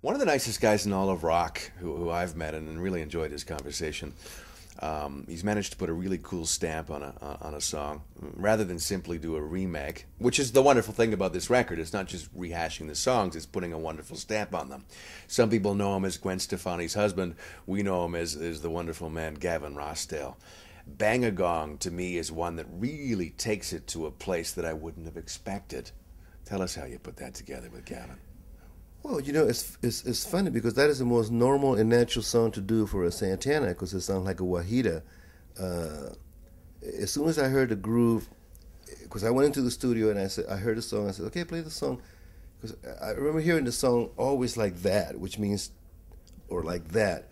One of the nicest guys in all of rock who I've met and really enjoyed his conversation. He's managed to put a really cool stamp on a song rather than simply do a remake, which is the wonderful thing about this record. It's not just rehashing the songs, it's putting a wonderful stamp on them. Some people know him as Gwen Stefani's husband. We know him as the wonderful man Gavin Rossdale. Bang a Gong, to me, is one that really takes it to a place that I wouldn't have expected. Tell us how you put that together with Gavin. Well, it's funny because that is the most normal and natural song to do for a Santana because it sounds like a wahida. As soon as I heard the groove, because I went into the studio and I heard the song, I said, okay, play the song. Because I remember hearing the song always like that, which means, or like that.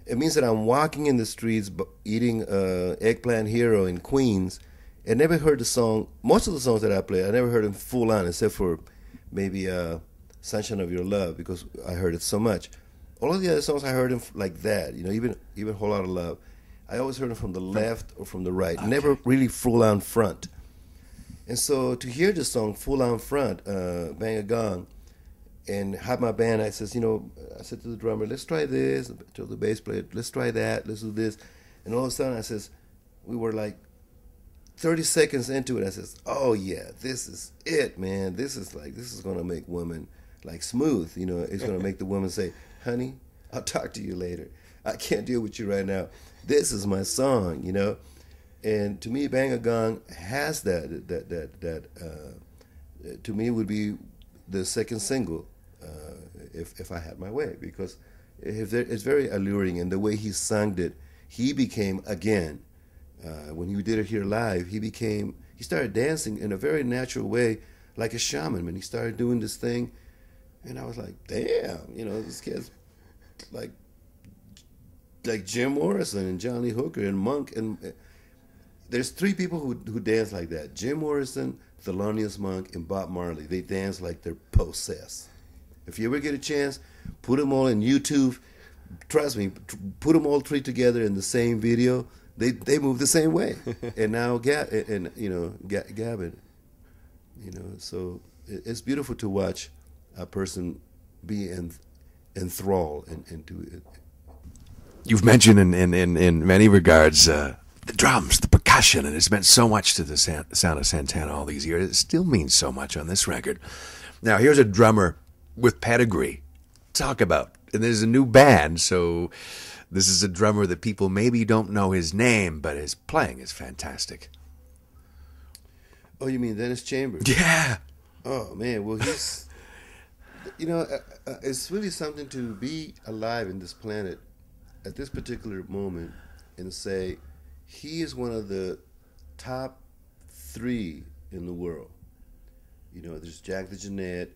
It means that I'm walking in the streets eating Eggplant Hero in Queens and never heard the song. Most of the songs that I play, I never heard them full on except for maybe Sunshine of Your Love because I heard it so much. All of the other songs I heard them like that, even Whole Lot of Love. I always heard them from the left or from the right, okay. Never really full on front. And so to hear the song full on front, Bang a Gong, and have my band, I said to the drummer, let's try this. To the bass player, let's try that. Let's do this. And all of a sudden, I says, we were like 30 seconds into it. I says, oh yeah, this is it, man. This is gonna make women like smooth. It's gonna make the woman say, honey, I'll talk to you later. I can't deal with you right now. This is my song, And to me, Bang a Gong has that to me would be the second single. If I had my way, because it's very alluring, and the way he sung it, he became again. When he did it here live, he started dancing in a very natural way, like a shaman. When he started doing this thing, and I was like, damn, this kid's like Jim Morrison and Johnny Hooker and Monk, and there's three people who dance like that: Jim Morrison, Thelonious Monk, and Bob Marley. They dance like they're possessed. If you ever get a chance, put them all in YouTube. Trust me, put them all three together in the same video. They move the same way. And now Gavin, so it's beautiful to watch a person be enthralled into it. You've mentioned in many regards the drums, the percussion, and it's meant so much to the sound of Santana all these years. It still means so much on this record. Now, here's a drummer with pedigree. Talk about. And there's a new band, so this is a drummer that people maybe don't know his name, but his playing is fantastic. Oh, you mean Dennis Chambers? Yeah. Oh, man. Well, he's, it's really something to be alive in this planet at this particular moment and say he is one of the top 3 in the world. There's Jack the Jeanette,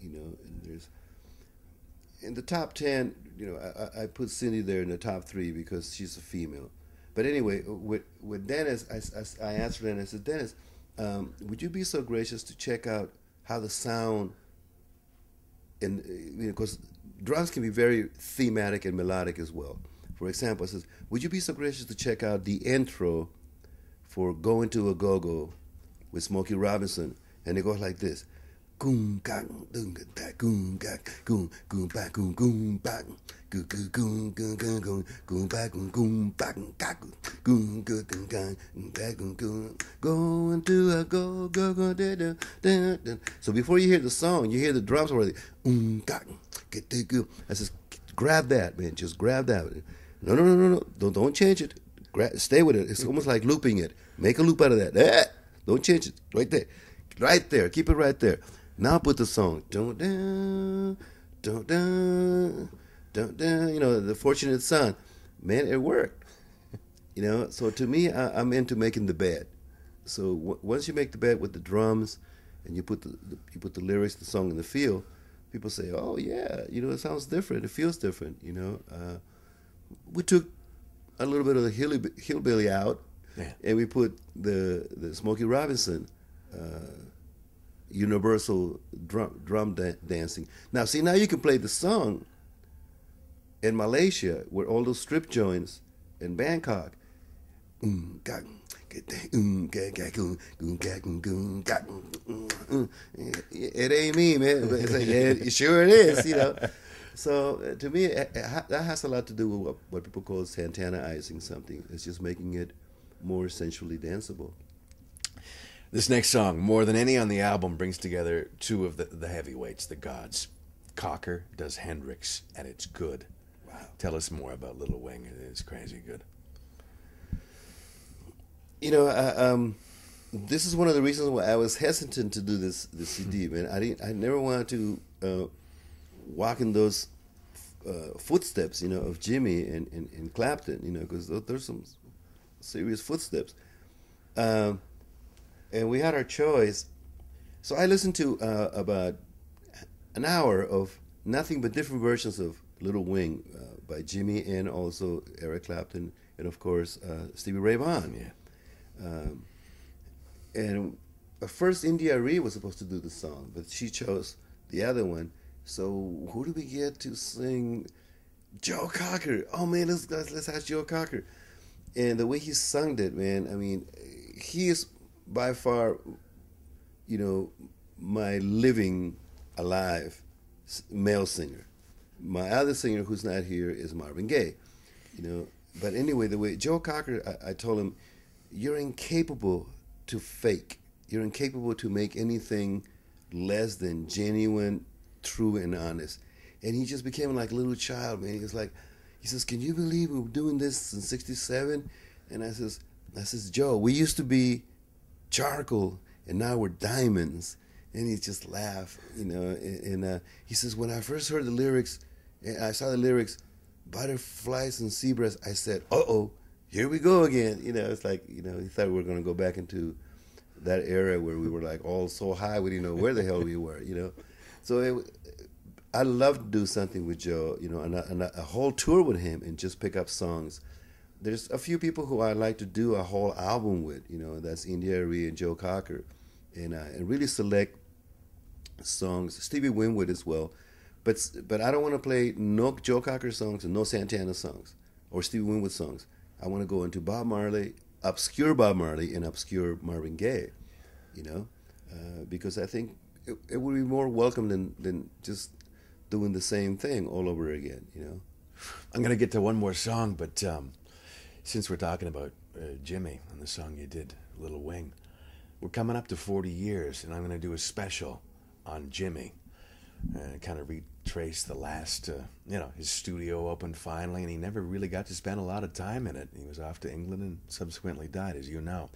and there's in the top 10. I put Cindy there in the top 3 because she's a female. But anyway, with Dennis, I answered and I said, Dennis, would you be so gracious to check out how the sound, and because drums can be very thematic and melodic as well. For example, I says, would you be so gracious to check out the intro for Going to a Go-Go with Smokey Robinson, and it goes like this. Goom gang goom goom gang goom goom back goom goom back goom goom goom goom goom goom goom back goom goom back goom goom goom gang back goom goom going to a go go go da da da. So before you hear the song, you hear the drums already. Gang get the go. I says, grab that, man. Just grab that. No. Don't change it. Stay with it. It's almost like looping it. Make a loop out of that. Don't change it. Right there. Right there. Keep it right there. Now put the song. Don't down. The Fortunate Son. Man, it worked. So to me, I'm into making the bed. So once you make the bed with the drums, and you put the lyrics, the song in the field, people say, oh yeah, it sounds different. It feels different. We took a little bit of the hillbilly out, yeah, and we put the Smokey Robinson. Universal drum dancing. Now you can play the song in Malaysia, where all those strip joints in Bangkok, Got it ain't me, man. But it's like, yeah, it sure it is, you know. So to me, that has a lot to do with what people call Santana-izing something. It's just making it more sensually danceable. This next song, more than any on the album, brings together two of the heavyweights, the gods. Cocker does Hendrix, and it's good. Wow. Tell us more about Little Wing. It's crazy good. You know, this is one of the reasons why I was hesitant to do this CD, man. I never wanted to walk in those footsteps, you know, of Jimi and Clapton, you know, because there's some serious footsteps. And we had our choice. So I listened to about an hour of nothing but different versions of Little Wing by Jimi and also Eric Clapton and, of course, Stevie Ray Vaughan. Yeah. And at first, India Arie was supposed to do the song, but she chose the other one. So who do we get to sing? Joe Cocker. Oh man, let's ask Joe Cocker. And the way he sung it, man, I mean, he is by far, you know, my living, alive male singer. My other singer who's not here is Marvin Gaye, you know. But anyway, the way Joe Cocker, I told him, you're incapable to fake. You're incapable to make anything less than genuine, true, and honest. And he just became like a little child, man. He was like, he says, can you believe we're doing this in '67? And I says, Joe, we used to be charcoal, and now we're diamonds. And he just laughed, you know. And he says, when I first heard the lyrics, and I saw the lyrics, butterflies and zebras, I said, uh-oh, here we go again. You know, it's like, you know, he thought we were going to go back into that era where we were like all so high we didn't know where the hell we were, you know. So I love to do something with Joe, you know, and a whole tour with him and just pick up songs. There's a few people who I like to do a whole album with, you know, that's India Arie and Joe Cocker, and really select songs. Stevie Winwood as well, but I don't want to play no Joe Cocker songs and no Santana songs or Stevie Winwood songs. I want to go into Bob Marley, obscure Bob Marley, and obscure Marvin Gaye, you know, because I think it would be more welcome than just doing the same thing all over again, you know. I'm going to get to one more song, but since we're talking about Jimi and the song you did, Little Wing, we're coming up to 40 years, and I'm going to do a special on Jimi and kind of retrace the last, you know, his studio opened finally, and he never really got to spend a lot of time in it. He was off to England and subsequently died, as you know.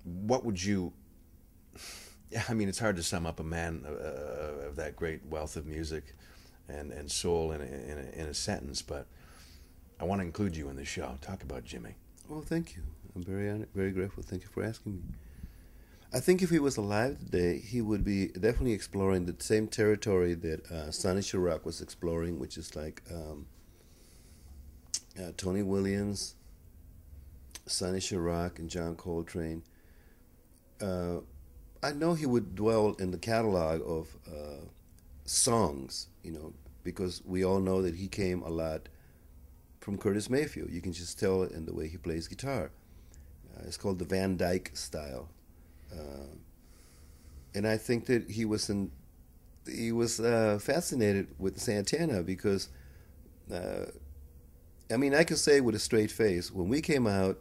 What would you... I mean, it's hard to sum up a man of that great wealth of music and soul in a sentence, but I want to include you in the show. Talk about Jimi. Oh, thank you. I'm very grateful. Thank you for asking me. I think if he was alive today, he would be definitely exploring the same territory that Sonny Chirac was exploring, which is like Tony Williams, Sonny Chirac, and John Coltrane. I know he would dwell in the catalog of songs, you know, because we all know that he came a lot from Curtis Mayfield. You can just tell it in the way he plays guitar. It's called the Van Dyke style. And I think that he was fascinated with Santana because, I mean, I could say with a straight face, when we came out,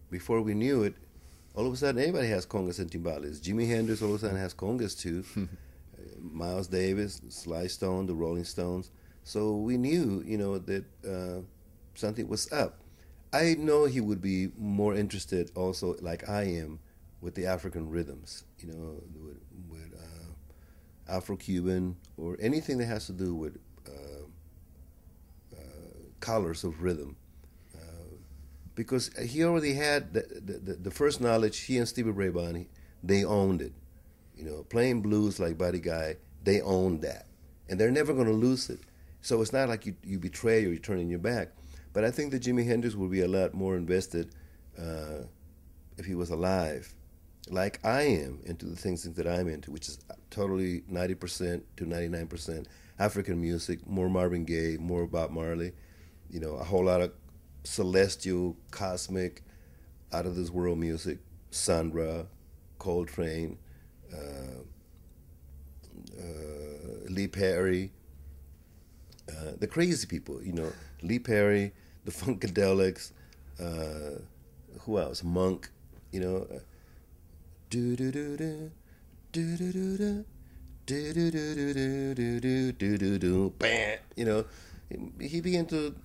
before we knew it, all of a sudden everybody has congas and timbales. Jimi Hendrix all of a sudden has congas too. Miles Davis, Sly Stone, the Rolling Stones. So we knew, you know, that something was up. I know he would be more interested also, like I am, with the African rhythms, you know, with Afro-Cuban or anything that has to do with colors of rhythm. Because he already had the first knowledge. He and Stevie Ray Vaughan, they owned it. You know, playing blues like Buddy Guy, they owned that. And they're never going to lose it. So it's not like you betray or you turn in your back. But I think that Jimi Hendrix would be a lot more invested if he was alive, like I am, into the things that I'm into, which is totally 90% to 99% African music, more Marvin Gaye, more Bob Marley, you know, a whole lot of celestial, cosmic, out of this world music. Sandra, Coltrane, Lee Perry, the crazy people, you know, Lee Perry, the Funkadelics, who else? Monk, you know, do do do do do do do do do do do do do do do, bam, you know, he began to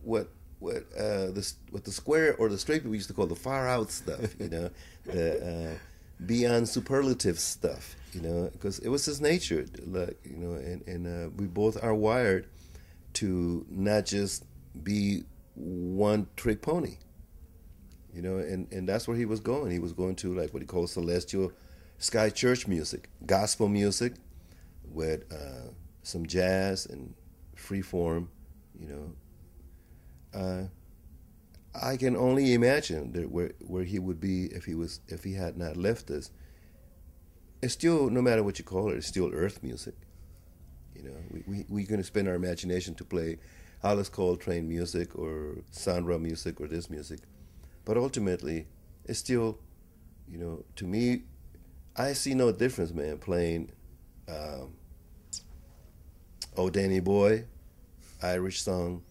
what the square or the straight people used to call the far out stuff, you know, the beyond superlative stuff, you know, because it was his nature, like, you know, and we both are wired to not just be one trick pony, you know, and that's where he was going. He was going to like what he calls celestial sky church music, gospel music with some jazz and free form, you know. I can only imagine that where he would be if he had not left us. It's still, no matter what you call it, it's still earth music. You know, we're going to spend our imagination to play Alice Coltrane music or Sandra music or this music, but ultimately, it's still, you know, to me, I see no difference, man, playing Oh Danny Boy, Irish song,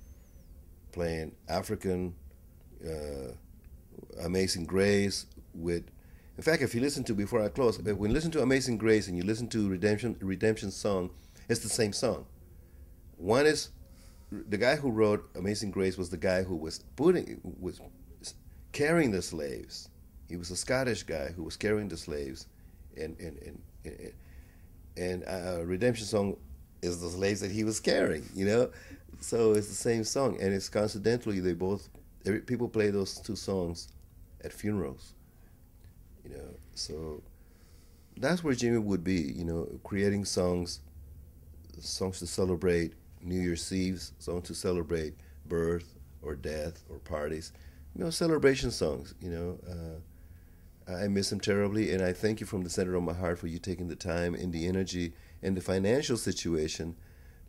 playing African Amazing Grace with, in fact, if you listen to, before I close, when you listen to Amazing Grace and you listen to Redemption song, it's the same song. One is, the guy who wrote Amazing Grace was the guy who was carrying the slaves. He was a Scottish guy who was carrying the slaves, and Redemption song is the slaves that he was carrying, you know. So it's the same song, and it's coincidentally people play those two songs at funerals, you know. So that's where Jimi would be, you know, creating songs to celebrate New Year's Eve, songs to celebrate birth or death or parties, you know, celebration songs, you know. I miss him terribly, and I thank you from the center of my heart for you taking the time and the energy and the financial situation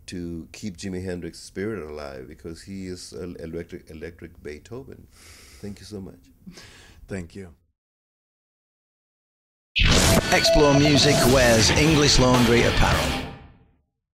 to keep Jimi Hendrix's spirit alive, because he is electric Beethoven. Thank you so much. Thank you. Explore Music wears English Laundry apparel.